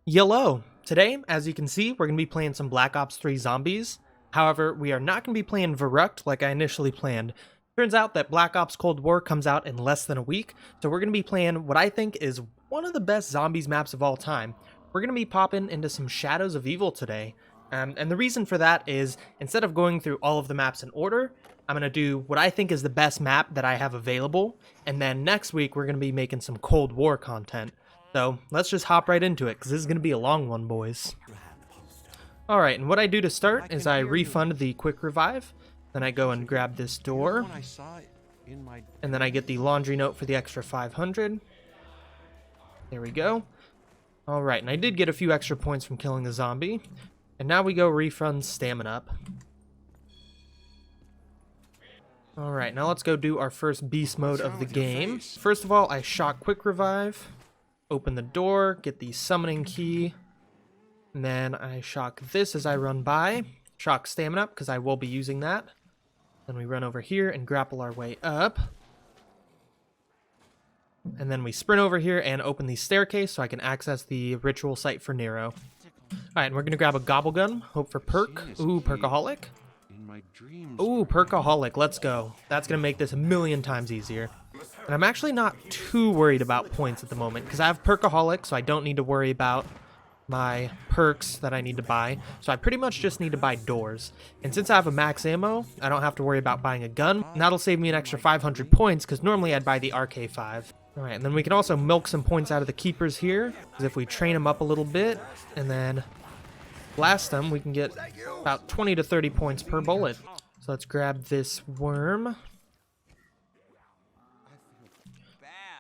Yellow! Today, as you can see, we're going to be playing some Black Ops 3 Zombies. However, we are not going to be playing Verrucht like I initially planned. Turns out that Black Ops Cold War comes out in less than a week, so we're going to be playing what I think is one of the best Zombies maps of all time. We're going to be popping into some Shadows of Evil today. And the reason for that is, instead of going through all of the maps in order, I'm going to do what I think is the best map that I have available, and then next week we're going to be making some Cold War content. So let's just hop right into it, because this is going to be a long one, boys. Alright, and what I do to start is I refund the quick revive, then I go and grab this door, and then I get the laundry note for the extra 500. There we go. Alright, and I did get a few extra points from killing the zombie, and now we go refund stamina up. Alright, now let's go do our first beast mode of the game. First of all, I shock quick revive. Open the door, get the summoning key, and then I shock this as I run by. Shock stamina up, because I will be using that. Then we run over here and grapple our way up. And then we sprint over here and open the staircase so I can access the ritual site for Nero. Alright, and we're going to grab a gobble gun, hope for perk. Ooh, perkaholic. Ooh, perkaholic, let's go. That's going to make this a million times easier. And I'm actually not too worried about points at the moment, because I have perkaholic, so I don't need to worry about my perks that I need to buy. So I pretty much just need to buy doors. And since I have a max ammo, I don't have to worry about buying a gun. And that'll save me an extra 500 points, because normally I'd buy the RK5. Alright, and then we can also milk some points out of the keepers here, because if we train them up a little bit, and then blast them, we can get about 20 to 30 points per bullet. So let's grab this worm.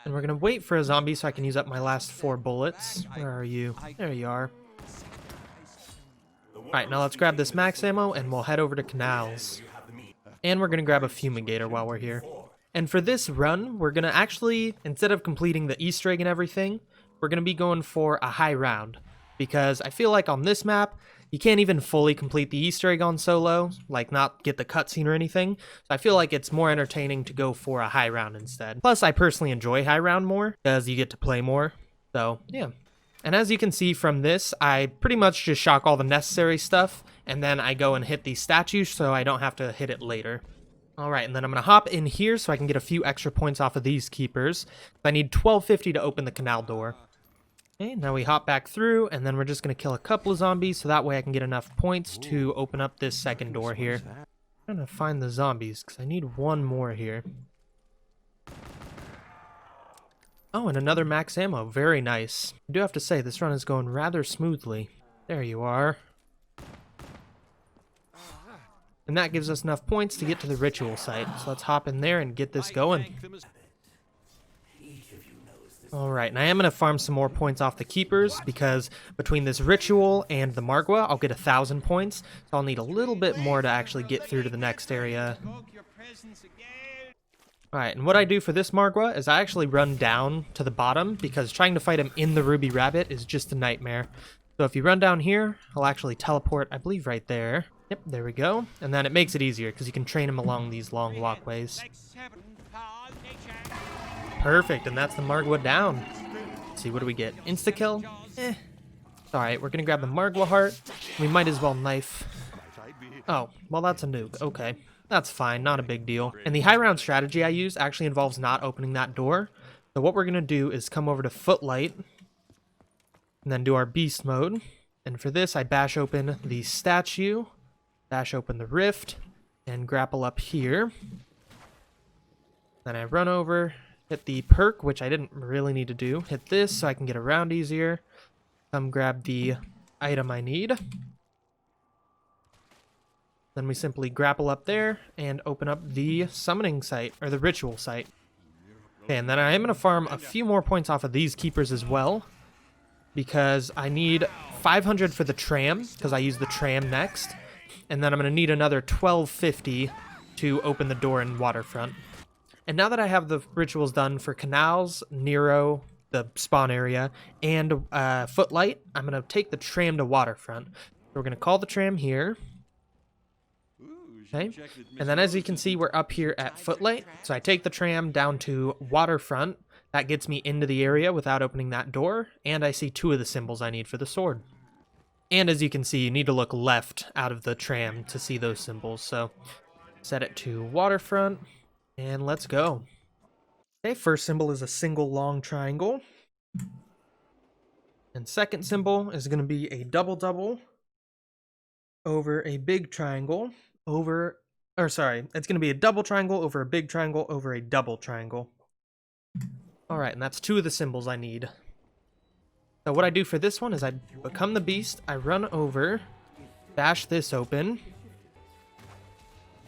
And we're going to wait for a zombie so I can use up my last 4 bullets. Where are you? There you are. Alright, now let's grab this max ammo and we'll head over to Canals. And we're going to grab a fumigator while we're here. And for this run, we're going to actually, instead of completing the Easter egg and everything, we're going to be going for a high round. Because I feel like on this map, you can't even fully complete the Easter egg on solo, like not get the cutscene or anything. So I feel like it's more entertaining to go for a high round instead. Plus, I personally enjoy high round more, because you get to play more. So, yeah. And as you can see from this, I pretty much just shock all the necessary stuff, and then I go and hit the statue so I don't have to hit it later. Alright, and then I'm going to hop in here so I can get a few extra points off of these keepers. I need 1250 to open the canal door. Okay, now we hop back through, and then we're just going to kill a couple of zombies, so that way I can get enough points to open up this second door here. I'm trying to find the zombies, because I need one more here. Oh, and another max ammo. Very nice. I do have to say, this run is going rather smoothly. There you are. And that gives us enough points to get to the ritual site. So let's hop in there and get this going. Alright, and I am going to farm some more points off the keepers, because between this ritual and the Margwa, I'll get 1,000 points. So I'll need a little bit more to actually get through to the next area. Alright, and what I do for this Margwa is I actually run down to the bottom, because trying to fight him in the Ruby Rabbit is just a nightmare. So if you run down here, I'll actually teleport, I believe, right there. Yep, there we go. And then it makes it easier, because you can train him along these long walkways. Perfect, and that's the Margwa down. Let's see, what do we get? Insta-kill? Alright, we're gonna grab the Margwa heart. We might as well knife. Oh, well that's a nuke. Okay, that's fine, not a big deal. And the high round strategy I use actually involves not opening that door. So what we're gonna do is come over to Footlight, and then do our beast mode. And for this, I bash open the statue, bash open the rift, and grapple up here. Then I run over, hit the perk, which I didn't really need to do. Hit this so I can get around easier. Come grab the item I need. Then we simply grapple up there and open up the summoning site, or the ritual site. Okay, and then I am going to farm a few more points off of these keepers as well, because I need 500 for the tram, because I use the tram next. And then I'm going to need another 1250 to open the door in Waterfront. And now that I have the rituals done for Canals, Nero, the spawn area, and Footlight, I'm going to take the tram to Waterfront. So we're going to call the tram here. Okay, and then as you can see, we're up here at Footlight. So I take the tram down to Waterfront, That gets me into the area without opening that door, and I see 2 of the symbols I need for the sword. And as you can see, you need to look left out of the tram to see those symbols, so set it to waterfront, and let's go. Okay, first symbol is a single long triangle. And second symbol is going to be a double over a big triangle over, or sorry, it's going to be a double triangle over a big triangle over a double triangle. Alright, and that's 2 of the symbols I need. So what I do for this one is I become the beast, I run over, bash this open.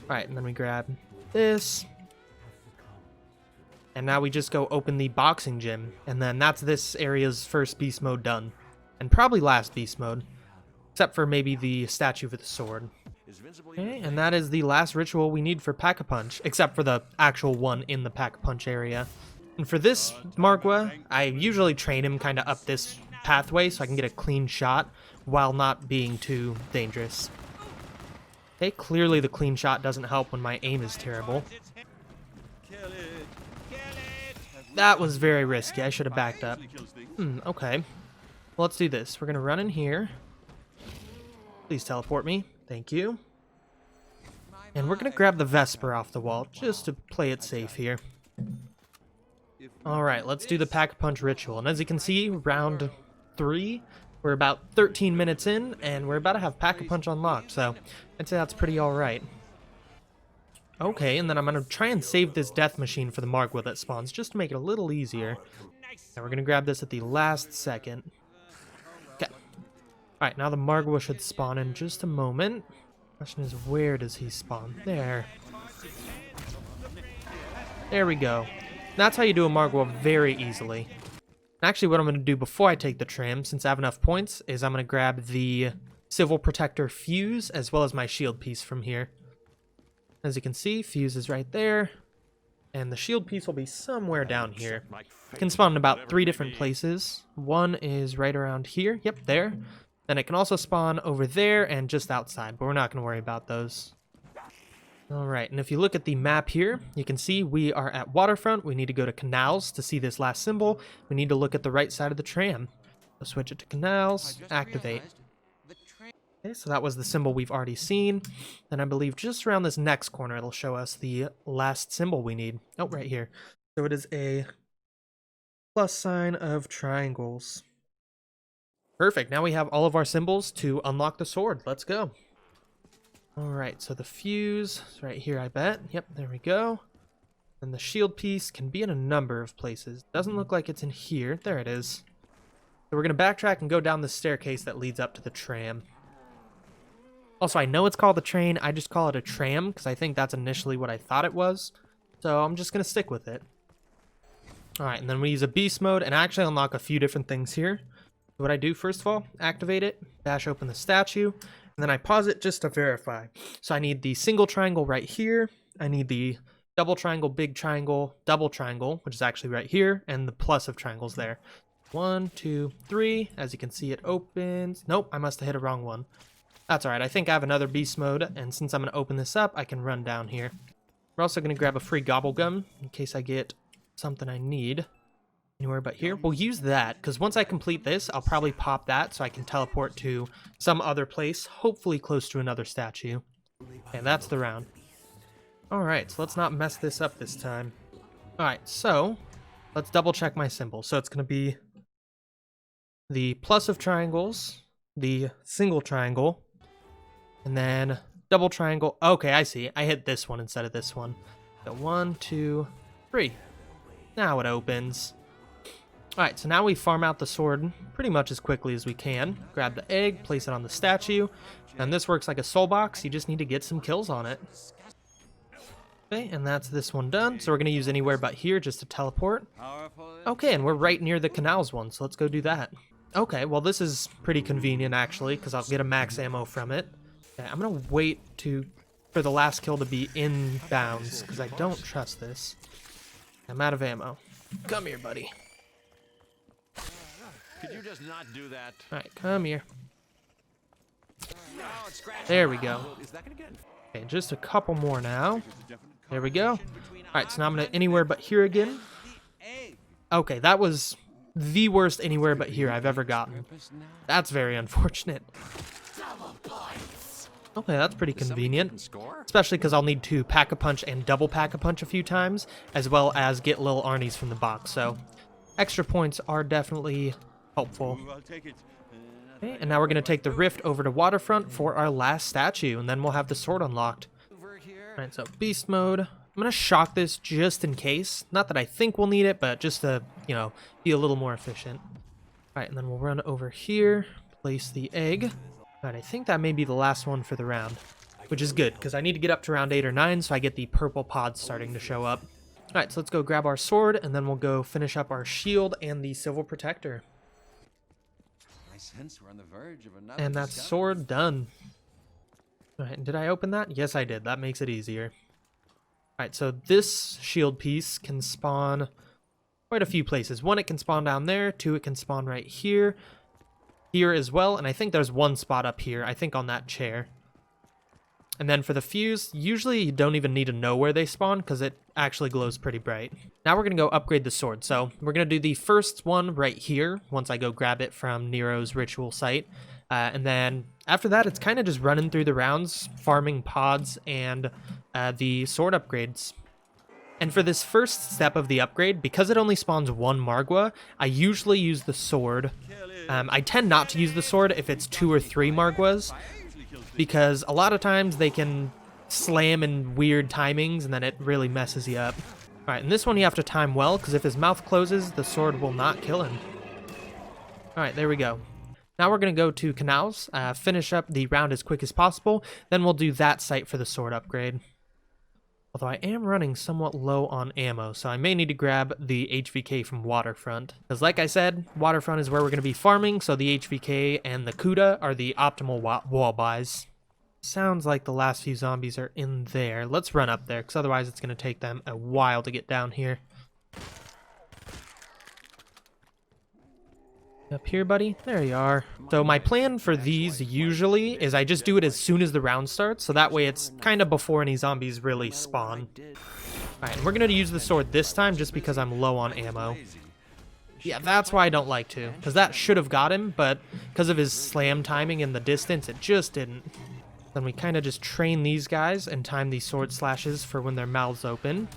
Alright, and then we grab this. And now we just go open the boxing gym, and then that's this area's first beast mode done. And probably last beast mode, except for maybe the statue with the sword. Okay, and that is the last ritual we need for Pack-a-Punch, except for the actual one in the Pack-a-Punch area. And for this Margwa, I usually train him kind of up this pathway so I can get a clean shot while not being too dangerous. Okay, clearly the clean shot doesn't help when my aim is terrible. That was very risky. I should have backed up. Okay. Well, let's do this. We're going to run in here. Please teleport me. Thank you. And we're going to grab the Vesper off the wall just to play it safe here. Alright, let's do the Pack-a-Punch ritual. And as you can see, round 3, we're about 13 minutes in, and we're about to have Pack-a-Punch unlocked, so I'd say that's pretty alright. Okay, and then I'm going to try and save this death machine for the Margwa that spawns, just to make it a little easier. And we're going to grab this at the last second. Okay. Alright, now the Margwa should spawn in just a moment. Question is, where does he spawn? There. There we go. That's how you do a Margwa very easily. Actually, what I'm going to do before I take the tram, since I have enough points, is I'm going to grab the Civil Protector Fuse, as well as my shield piece from here. As you can see, Fuse is right there, and the shield piece will be somewhere down here. It can spawn in about 3 different places. One is right around here. Yep, there. Then it can also spawn over there and just outside, but we're not going to worry about those. Alright, and if you look at the map here, you can see we are at Waterfront. We need to go to Canals to see this last symbol. We need to look at the right side of the tram. So switch it to Canals, activate. Okay, so that was the symbol we've already seen. And I believe just around this next corner, it'll show us the last symbol we need. Oh, right here. So it is a plus sign of triangles. Perfect, now we have all of our symbols to unlock the sword. Let's go. Alright, so the fuse is right here, I bet. Yep, there we go. And the shield piece can be in a number of places. Doesn't look like it's in here. There it is. So we're going to backtrack and go down the staircase that leads up to the tram. Also, I know it's called the train. I just call it a tram because I think that's initially what I thought it was. So I'm just going to stick with it. Alright, and then we use a beast mode and actually unlock a few different things here. What I do, first of all, activate it, bash open the statue, and then I pause it just to verify. So I need the single triangle right here. I need the double triangle, big triangle, double triangle, which is actually right here, and the plus of triangles there. 1, 2, 3. As you can see, it opens. Nope, I must have hit a wrong one. That's alright. I think I have another beast mode, and since I'm going to open this up, I can run down here. We're also going to grab a free gobble gum in case I get something I need. Anywhere but here. We'll use that, because once I complete this, I'll probably pop that so I can teleport to some other place, hopefully close to another statue. And that's the round. Alright, so let's not mess this up this time. Alright, so let's double check my symbol. So it's going to be the plus of triangles, the single triangle, and then double triangle. Okay, I see. I hit this one instead of this one. So 1, 2, 3. Now it opens. Alright, so now we farm out the sword pretty much as quickly as we can. Grab the egg, place it on the statue, and this works like a soul box. You just need to get some kills on it. Okay, and that's this one done. So we're going to use anywhere but here just to teleport. Okay, and we're right near the canals one, so let's go do that. Okay, well this is pretty convenient actually, because I'll get a max ammo from it. Okay, I'm going to wait for the last kill to be in bounds, because I don't trust this. I'm out of ammo. Come here, buddy. Could you just not do that? Alright, come here. There we go. Okay, just a couple more now. There we go. Alright, so now I'm going to anywhere but here again. Okay, that was the worst anywhere but here I've ever gotten. That's very unfortunate. Okay, that's pretty convenient. Especially because I'll need to Pack-a-Punch and double Pack-a-Punch a few times, as well as get little Arnies from the box, so extra points are definitely helpful. Okay, and now we're going to take the Rift over to Waterfront for our last statue, and then we'll have the sword unlocked. Alright, so Beast Mode. I'm going to shock this just in case. Not that I think we'll need it, but just to, you know, be a little more efficient. Alright, and then we'll run over here, place the egg. Alright, I think that may be the last one for the round, which is good, because I need to get up to round 8 or 9, so I get the purple pods starting to show up. Alright, so let's go grab our sword, and then we'll go finish up our shield and the Civil Protector. I sense we're on the verge of another And that's sword done. Alright, did I open that? Yes, I did. That makes it easier. Alright, so this shield piece can spawn quite a few places. 1, it can spawn down there. 2, it can spawn right here. Here as well, and I think there's one spot up here, I think on that chair. And then for the fuse, usually you don't even need to know where they spawn because it actually glows pretty bright. Now we're going to go upgrade the sword. So we're going to do the first one right here once I go grab it from Nero's ritual site. And then after that, it's kind of just running through the rounds, farming pods and the sword upgrades. And for this first step of the upgrade, because it only spawns 1 Margwa, I usually use the sword. I tend not to use the sword if it's 2 or 3 Margwas, because a lot of times they can slam in weird timings and then it really messes you up. Alright, and this one you have to time well, because if his mouth closes, the sword will not kill him. Alright, there we go. Now we're going to go to Canals, finish up the round as quick as possible, then we'll do that site for the sword upgrade. Although I am running somewhat low on ammo, so I may need to grab the HVK from Waterfront. Because like I said, Waterfront is where we're going to be farming, so the HVK and the Kuda are the optimal wall buys. Sounds like the last few zombies are in there. Let's run up there, because otherwise it's going to take them a while to get down here. Up here, buddy? There you are. So my plan for these usually is I just do it as soon as the round starts, so that way it's kind of before any zombies really spawn. Alright, and we're going to use the sword this time just because I'm low on ammo. Yeah, that's why I don't like to, because that should have got him, but because of his slam timing in the distance, it just didn't. Then we kind of just train these guys and time these sword slashes for when their mouths open.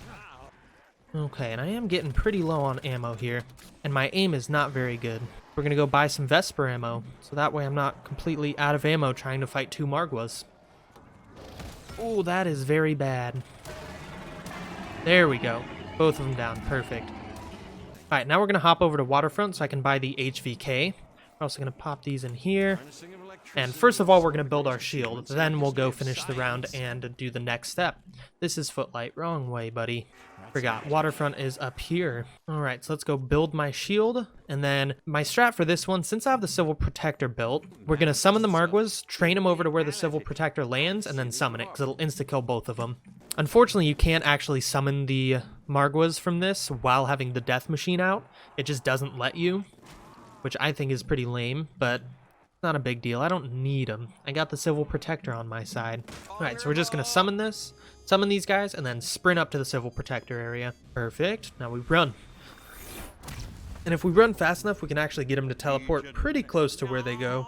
Okay, and I am getting pretty low on ammo here, and my aim is not very good. We're going to go buy some Vesper ammo, so that way I'm not completely out of ammo trying to fight 2 Margwas. Oh, that is very bad. There we go. Both of them down. Perfect. Alright, now we're going to hop over to Waterfront so I can buy the HVK. We're also going to pop these in here. And first of all, we're going to build our shield. Then we'll go finish the round and do the next step. This is Footlight. Wrong way, buddy. Forgot. Waterfront is up here. Alright, so let's go build my shield. And then my strat for this one, since I have the Civil Protector built, we're going to summon the Margwas, train them over to where the Civil Protector lands, and then summon it, because it'll insta-kill both of them. Unfortunately, you can't actually summon the Margwas from this while having the Death Machine out. It just doesn't let you, which I think is pretty lame, but not a big deal. I don't need them. I got the Civil Protector on my side. Alright, so we're just going to summon this, summon these guys, and then sprint up to the Civil Protector area. Perfect. Now we run. And if we run fast enough, we can actually get them to teleport pretty close to where they go.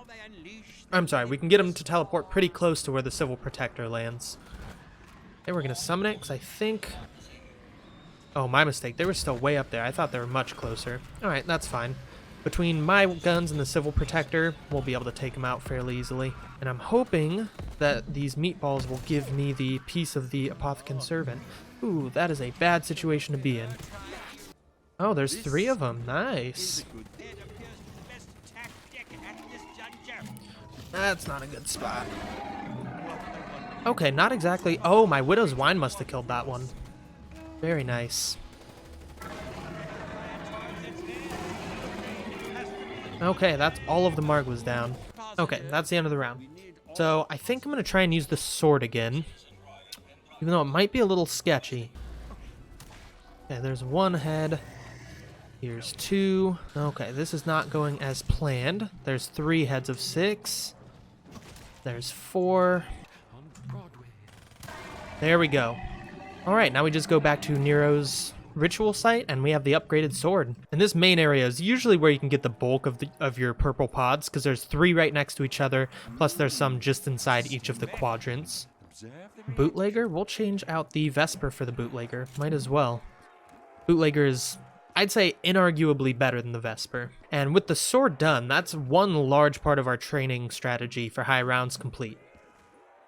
I'm sorry, we can get them to teleport pretty close to where the Civil Protector lands. And we're going to summon it, because I think... Oh, my mistake. They were still way up there. I thought they were much closer. Alright, that's fine. Between my guns and the Civil Protector, we'll be able to take them out fairly easily. And I'm hoping that these meatballs will give me the piece of the Apothican servant. Ooh, that is a bad situation to be in. Oh, there's 3 of them. Nice. That's not a good spot. Okay, not exactly. Oh, my Widow's Wine must have killed that one. Very nice. Okay, that's all of the Margwas down. Okay, that's the end of the round. So I think I'm going to try and use the sword again, even though it might be a little sketchy. Okay, there's 1 head. Here's 2. Okay, this is not going as planned. There's 3 heads of 6. There's 4. There we go. Alright, now we just go back to Nero's ritual site, and we have the upgraded sword. And this main area is usually where you can get the bulk of your purple pods, because there's 3 right next to each other, plus there's some just inside each of the quadrants. Bootlegger, we'll change out the Vesper for the Bootlegger. Might as well. Bootlegger is, I'd say, inarguably better than the Vesper. And with the sword done, that's one large part of our training strategy for high rounds complete.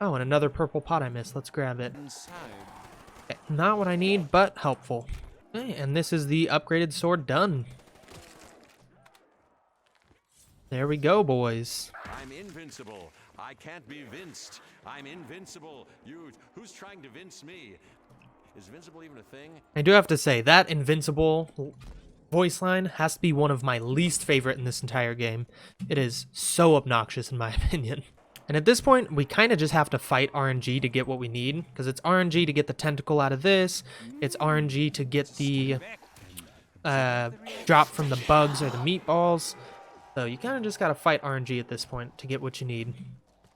Oh, and another purple pot I missed. Let's grab it. Okay, not what I need, but helpful. Okay, and this is the upgraded sword done. There we go, boys. I'm invincible. I can't be vinced. I'm invincible. Who's trying to vince me? Is invincible even a thing? I do have to say, that invincible voice line has to be one of my least favorite in this entire game. It is so obnoxious in my opinion. And at this point, we kind of just have to fight RNG to get what we need, because it's RNG to get the tentacle out of this, it's RNG to get the drop from the bugs or the meatballs. So you kind of just got to fight RNG at this point to get what you need.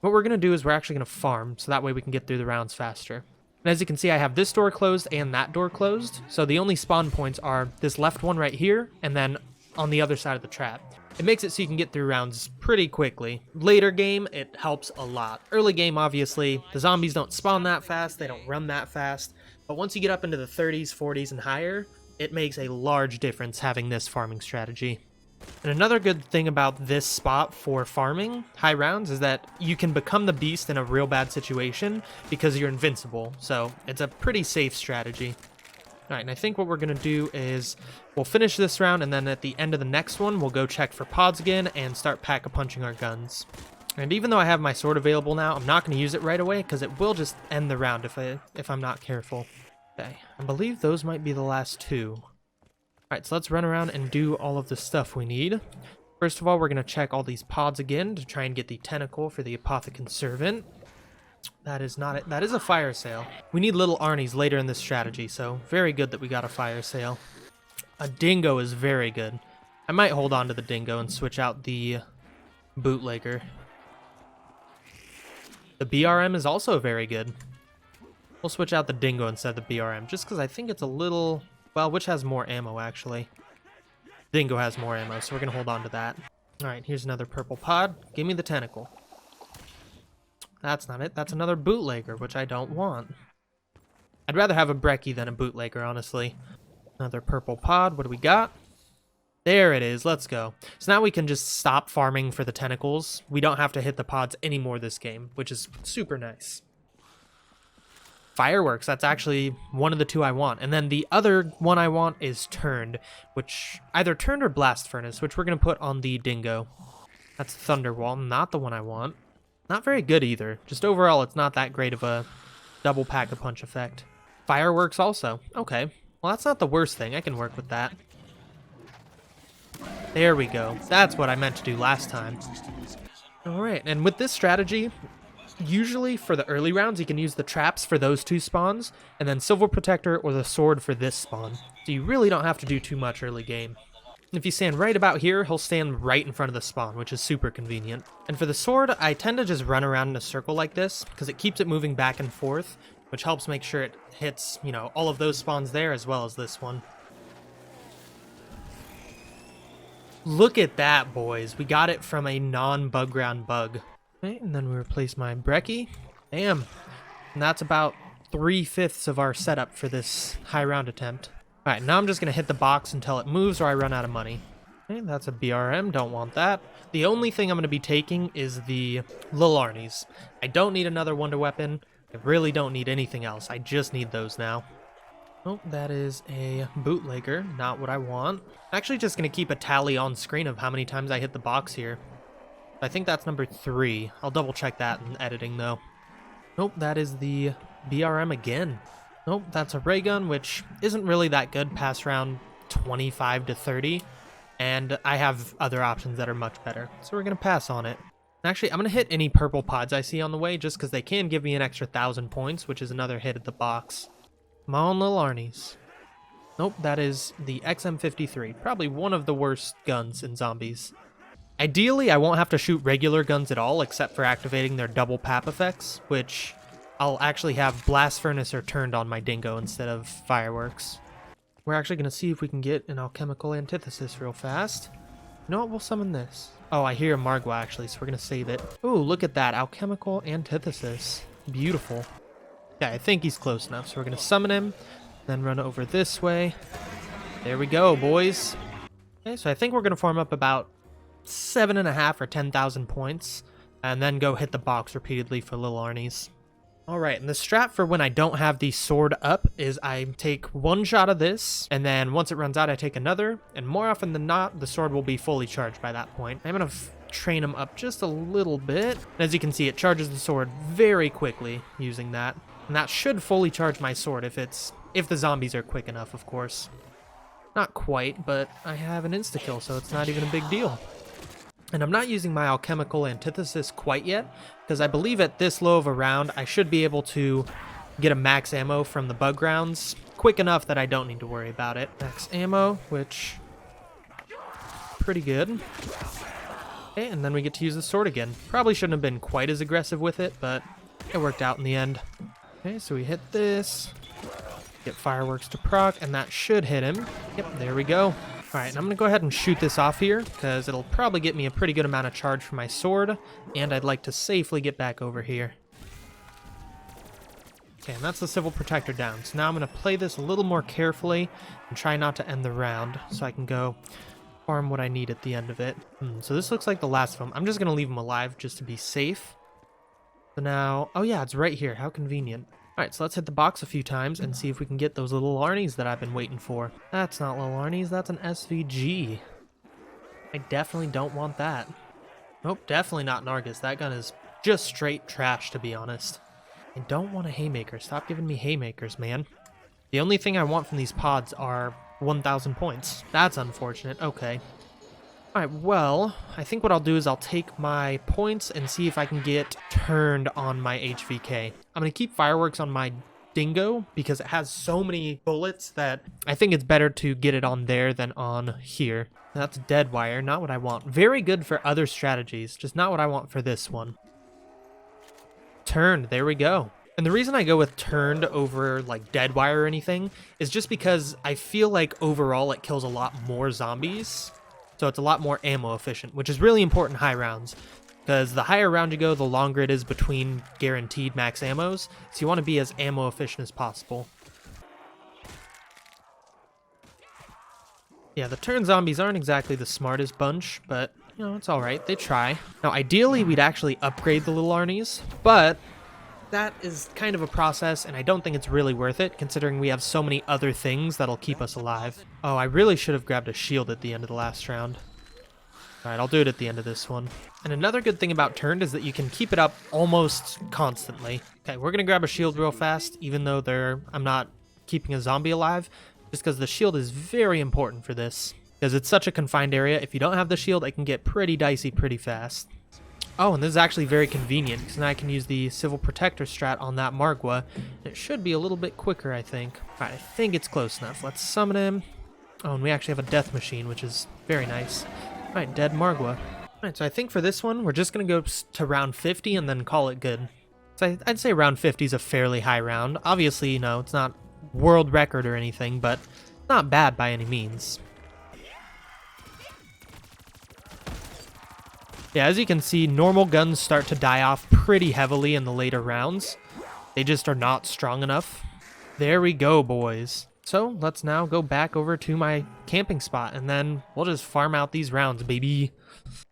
What we're going to do is we're actually going to farm, so that way we can get through the rounds faster. And as you can see, I have this door closed and that door closed, so the only spawn points are this left one right here, and then on the other side of the trap. It makes it so you can get through rounds pretty quickly. Later game, it helps a lot. Early game, obviously, the zombies don't spawn that fast, they don't run that fast, but once you get up into the 30s, 40s, and higher, it makes a large difference having this farming strategy. And another good thing about this spot for farming high rounds is that you can become the beast in a real bad situation because you're invincible, so it's a pretty safe strategy. Alright, and I think what we're going to do is we'll finish this round, and then at the end of the next one, we'll go check for pods again and start pack-a-punching our guns. And even though I have my sword available now, I'm not going to use it right away because it will just end the round if I'm not careful. Okay, I believe those might be the last 2. Alright, so let's run around and do all of the stuff we need. First of all, we're going to check all these pods again to try and get the tentacle for the Apothican servant. That is not it. That is a fire sale. We need little Arnies later in this strategy, so very good that we got a fire sale. A dingo is very good. I might hold on to the dingo and switch out the bootlegger. The BRM is also very good. We'll switch out the dingo instead of the BRM, just because I think it's a little... Well, which has more ammo, actually? Dingo has more ammo, so we're going to hold on to that. Alright, here's another purple pod. Give me the tentacle. That's not it. That's another bootlegger, which I don't want. I'd rather have a brekkie than a bootlegger, honestly. Another purple pod. What do we got? There it is. Let's go. So now we can just stop farming for the tentacles. We don't have to hit the pods anymore this game, which is super nice. Fireworks, that's actually one of the 2 I want. And then the other one I want is turned, which either turned or blast furnace, which we're going to put on the dingo. That's Thunderwall, not the one I want. Not very good either. Just overall, it's not that great of a double pack-a-punch effect. Fireworks also. Okay. Well, that's not the worst thing. I can work with that. There we go. That's what I meant to do last time. Alright, and with this strategy... Usually for the early rounds, you can use the traps for those 2 spawns, and then Silver Protector or the sword for this spawn. So you really don't have to do too much early game. If you stand right about here, he'll stand right in front of the spawn, which is super convenient. And for the sword, I tend to just run around in a circle like this, because it keeps it moving back and forth, which helps make sure it hits, you know, all of those spawns there as well as this one. Look at that, boys. We got it from a non-bug ground bug. Okay, and then we replace my brekkie. Damn. And that's about 3/5 of our setup for this high round attempt. Alright, now I'm just going to hit the box until it moves or I run out of money. Okay, that's a BRM. Don't want that. The only thing I'm going to be taking is the Lil Arnies. I don't need another wonder weapon. I really don't need anything else. I just need those now. Oh, that is a bootlegger. Not what I want. I'm actually just going to keep a tally on screen of how many times I hit the box here. I think that's number 3. I'll double check that in editing though. Nope, that is the BRM again. Nope, that's a ray gun, which isn't really that good past round 25 to 30. And I have other options that are much better. So we're going to pass on it. Actually, I'm going to hit any purple pods I see on the way just because they can give me an extra 1,000 points, which is another hit at the box. Come on, little Arnies. Nope, that is the XM53. Probably one of the worst guns in zombies. Ideally, I won't have to shoot regular guns at all, except for activating their double pap effects, which I'll actually have Blast Furnace or Turned on my dingo instead of Fireworks. we're actually going to see if we can get an alchemical antithesis real fast. You know what? We'll summon this. Oh, I hear a Margwa actually, so we're going to save it. Ooh, look at that. Alchemical antithesis. Beautiful. Yeah, I think he's close enough, so we're going to summon him, then run over this way. There we go, boys. Okay, so I think we're going to farm up about 7.5 or 10,000 points, and then go hit the box repeatedly for little Arnies. Alright, and the strat for when I don't have the sword up is I take one shot of this, and then once it runs out I take another, and more often than not, the sword will be fully charged by that point. I'm going to train him up just a little bit. And as you can see, it charges the sword very quickly using that. And that should fully charge my sword if the zombies are quick enough, of course. Not quite, but I have an insta-kill, so it's not even a big deal. And I'm not using my alchemical antithesis quite yet, because I believe at this low of a round, I should be able to get a max ammo from the bug rounds quick enough that I don't need to worry about it. Max ammo, which, pretty good. Okay, and then we get to use the sword again. Probably shouldn't have been quite as aggressive with it, but it worked out in the end. Okay, so we hit this, get fireworks to proc, and that should hit him. Yep, there we go. Alright, and I'm going to go ahead and shoot this off here, because it'll probably get me a pretty good amount of charge for my sword, and I'd like to safely get back over here. Okay, and that's the Civil Protector down. So now I'm going to play this a little more carefully, and try not to end the round, so I can go farm what I need at the end of it. So this looks like the last of them. I'm just going to leave them alive, just to be safe. So now, oh yeah, it's right here. How convenient. Alright, so let's hit the box a few times and see if we can get those little Arnies that I've been waiting for. That's not little Arnies, that's an SVG. I definitely don't want that. Nope, definitely not an Argus. That gun is just straight trash, to be honest. I don't want a Haymaker. Stop giving me Haymakers, man. The only thing I want from these pods are 1,000 points. That's unfortunate. Okay. Alright, well, I think what I'll do is I'll take my points and see if I can get turned on my HVK. I'm going to keep fireworks on my Dingo because it has so many bullets that I think it's better to get it on there than on here. That's dead wire, not what I want. Very good for other strategies, just not what I want for this one. Turned, there we go. And the reason I go with turned over like dead wire or anything is just because I feel like overall it kills a lot more zombies. So it's a lot more ammo efficient, which is really important high rounds. Because the higher round you go, the longer it is between guaranteed max ammos. So you want to be as ammo efficient as possible. Yeah, the turn zombies aren't exactly the smartest bunch, but, you know, it's alright. They try. Now, ideally, we'd actually upgrade the little Arnies, but that is kind of a process, and I don't think it's really worth it, considering we have so many other things that'll keep us alive. Oh, I really should have grabbed a shield at the end of the last round. Alright, I'll do it at the end of this one. And another good thing about turned is that you can keep it up almost constantly. Okay, we're gonna grab a shield real fast, even though I'm not keeping a zombie alive, just because the shield is very important for this. Because it's such a confined area, if you don't have the shield, it can get pretty dicey pretty fast. Oh, and this is actually very convenient, because now I can use the Civil Protector strat on that Margwa. It should be a little bit quicker, I think. Alright, I think it's close enough. Let's summon him. Oh, and we actually have a death machine, which is very nice. Alright, dead Margwa. Alright, so I think for this one, we're just going to go to round 50 and then call it good. So I'd say round 50 is a fairly high round. Obviously, you know, it's not world record or anything, but not bad by any means. Yeah, as you can see, normal guns start to die off pretty heavily in the later rounds. They just are not strong enough. There we go, boys. So let's now go back over to my camping spot, and then we'll just farm out these rounds, baby.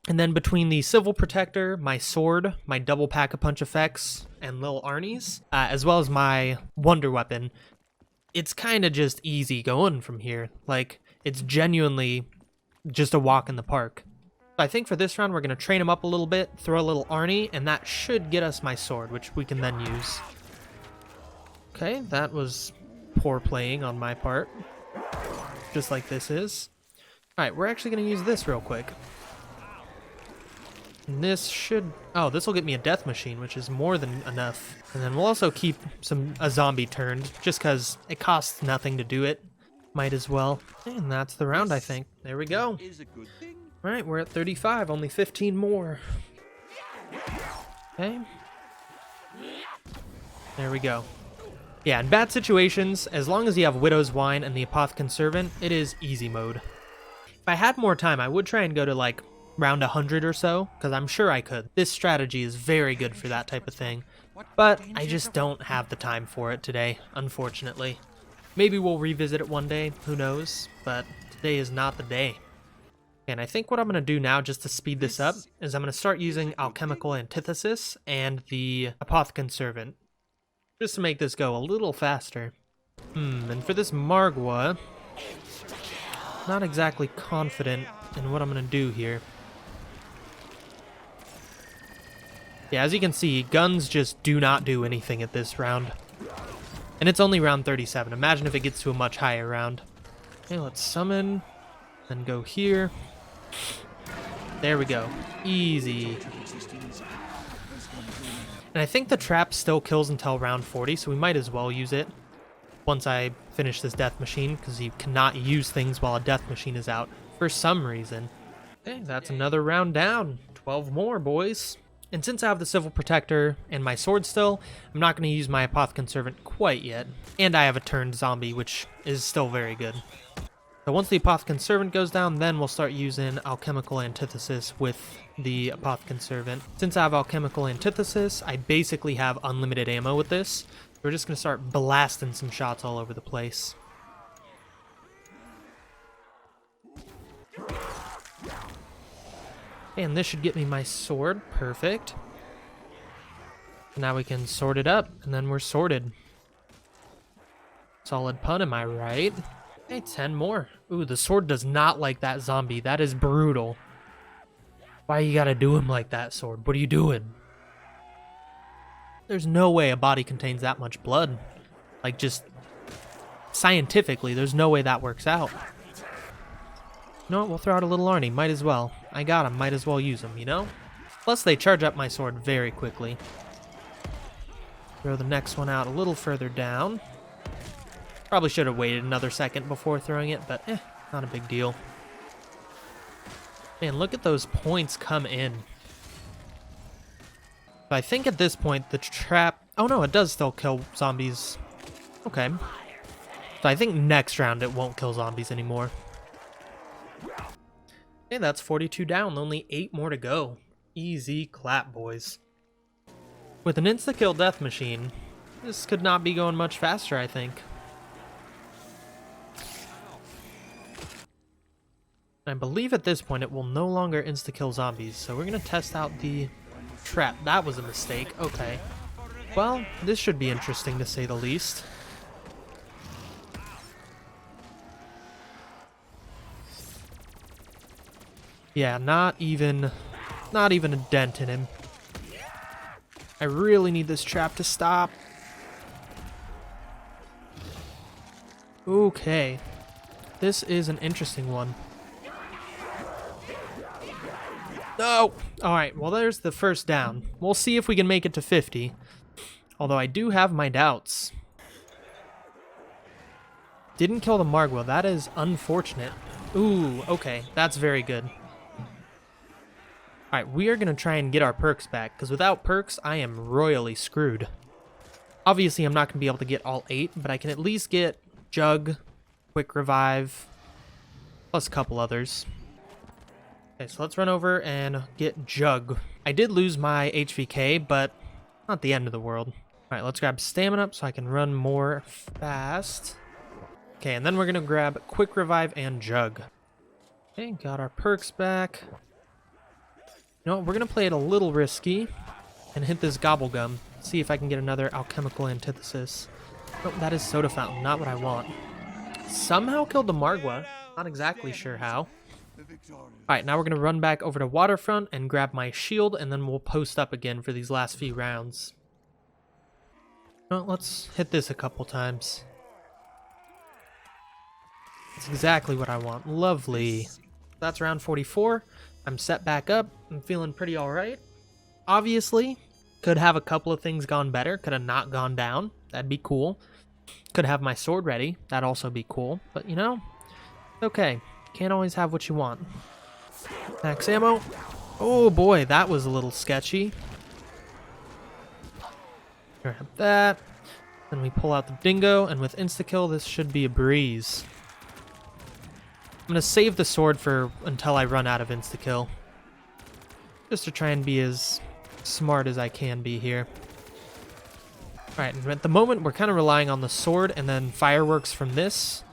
And then between the Civil Protector, my sword, my double Pack-a-Punch effects, and little Arnies, as well as my Wonder Weapon, it's kind of just easy going from here. Like, it's genuinely just a walk in the park. I think for this round, we're going to train him up a little bit, throw a little Arnie, and that should get us my sword, which we can then use. Okay, that was poor playing on my part, just like this is. Alright, we're actually going to use this real quick. And this should... oh, this will get me a death machine, which is more than enough. And then we'll also keep a zombie turned, just because it costs nothing to do it. Might as well. And that's the round, I think. There we go. Alright, we're at 35, only 15 more. Okay. There we go. Yeah, in bad situations, as long as you have Widow's Wine and the Apothican Servant, it is easy mode. If I had more time, I would try and go to like round 100 or so, because I'm sure I could. This strategy is very good for that type of thing, but I just don't have the time for it today, unfortunately. Maybe we'll revisit it one day, who knows, but today is not the day. And I think what I'm going to do now, just to speed this up, is I'm going to start using Alchemical Antithesis and the Apothican Servant, just to make this go a little faster. And for this Margwa, not exactly confident in what I'm going to do here. Yeah, as you can see, guns just do not do anything at this round. And it's only round 37. Imagine if it gets to a much higher round. Okay, let's summon, then go here. There we go. Easy. And I think the trap still kills until round 40, so we might as well use it once I finish this death machine, because you cannot use things while a death machine is out for some reason. Okay, that's another round down. 12 more, boys. And since I have the Civil Protector and my sword still, I'm not going to use my Apothican Servant quite yet. And I have a turned zombie, which is still very good. So once the Apothican Servant goes down, then we'll start using Alchemical Antithesis with the Apothican Servant. Since I have Alchemical Antithesis, I basically have unlimited ammo with this. We're just going to start blasting some shots all over the place. And this should get me my sword. Perfect. Now we can sort it up, and then we're sorted. Solid pun, am I right? Okay, 10 more. Ooh, the sword does not like that zombie. That is brutal. Why you gotta do him like that, sword? What are you doing? There's no way a body contains that much blood. Like, just scientifically, there's no way that works out. You know what? We'll throw out a little Arnie. Might as well. I got him. Might as well use him, you know? Plus, they charge up my sword very quickly. Throw the next one out a little further down. Probably should have waited another second before throwing it, but not a big deal. Man, look at those points come in. So I think at this point, the trap... Oh no, it does still kill zombies. Okay. So I think next round it won't kill zombies anymore. Okay, that's 42 down. Only 8 more to go. Easy clap, boys. With an insta-kill death machine, this could not be going much faster, I think. I believe at this point it will no longer insta-kill zombies, so we're going to test out the trap. That was a mistake. Okay. Well, this should be interesting to say the least. Yeah, not even a dent in him. I really need this trap to stop. Okay. This is an interesting one. No! Alright, well there's the first down. We'll see if we can make it to 50. Although I do have my doubts. Didn't kill the Margwa. That is unfortunate. Ooh, okay. That's very good. Alright, we are going to try and get our perks back, because without perks, I am royally screwed. Obviously, I'm not going to be able to get all 8, but I can at least get Jug, Quick Revive, plus a couple others. Okay, so let's run over and get Jug. I did lose my HVK, but not the end of the world. Alright, let's grab Stamina up so I can run more fast. Okay, and then we're going to grab Quick Revive and Jug. Okay, got our perks back. You know what, we're going to play it a little risky and hit this Gobblegum. See if I can get another Alchemical Antithesis. Oh, that is Soda Fountain, not what I want. Somehow killed the Margwa. Not exactly sure how. Alright, now we're going to run back over to Waterfront and grab my shield, and then we'll post up again for these last few rounds. Well, let's hit this a couple times. That's exactly what I want. Lovely. That's round 44. I'm set back up. I'm feeling pretty alright. Obviously, could have a couple of things gone better. Could have not gone down. That'd be cool. Could have my sword ready. That'd also be cool. But, you know, okay. Can't always have what you want. Max ammo. Oh boy, that was a little sketchy. Grab that. Then we pull out the dingo, and with insta-kill, this should be a breeze. I'm going to save the sword for until I run out of insta-kill. Just to try and be as smart as I can be here. Alright, and at the moment, we're kind of relying on the sword and then fireworks from this.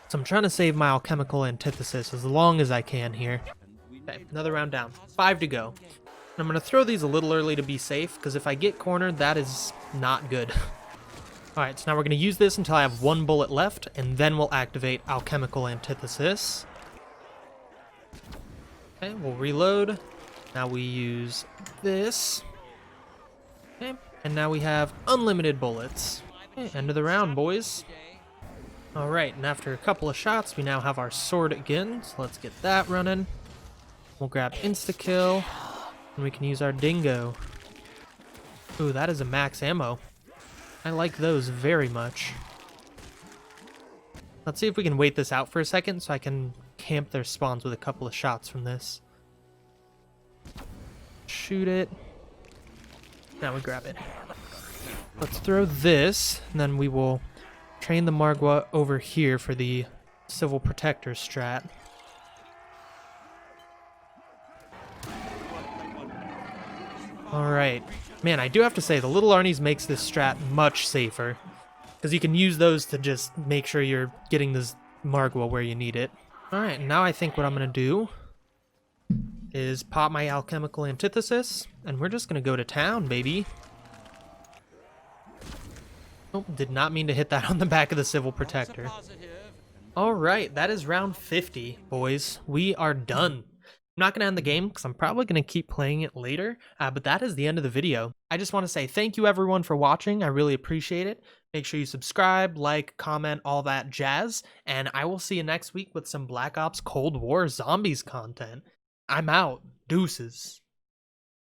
So I'm trying to save my alchemical antithesis as long as I can here. Okay, another round down. 5 to go. And I'm going to throw these a little early to be safe, because if I get cornered, that is not good. Alright, so now we're going to use this until I have 1 bullet left, and then we'll activate alchemical antithesis. Okay, we'll reload. Now we use this. Okay, and now we have unlimited bullets. Okay, end of the round, boys. Alright, and after a couple of shots, we now have our sword again, so let's get that running. We'll grab insta-kill, and we can use our dingo. Ooh, that is a max ammo. I like those very much. Let's see if we can wait this out for a second so I can camp their spawns with a couple of shots from this. Shoot it. Now we grab it. Let's throw this, and then we will train the Margwa over here for the Civil Protector strat. Alright. Man, I do have to say, the little Arnies makes this strat much safer. Because you can use those to just make sure you're getting this Margwa where you need it. Alright, now I think what I'm going to do is pop my alchemical antithesis, and we're just going to go to town, baby. Oh, did not mean to hit that on the back of the Civil Protector. Alright, that is round 50, boys. We are done. I'm not going to end the game because I'm probably going to keep playing it later, but that is the end of the video. I just want to say thank you everyone for watching. I really appreciate it. Make sure you subscribe, like, comment, all that jazz, and I will see you next week with some Black Ops Cold War Zombies content. I'm out. Deuces.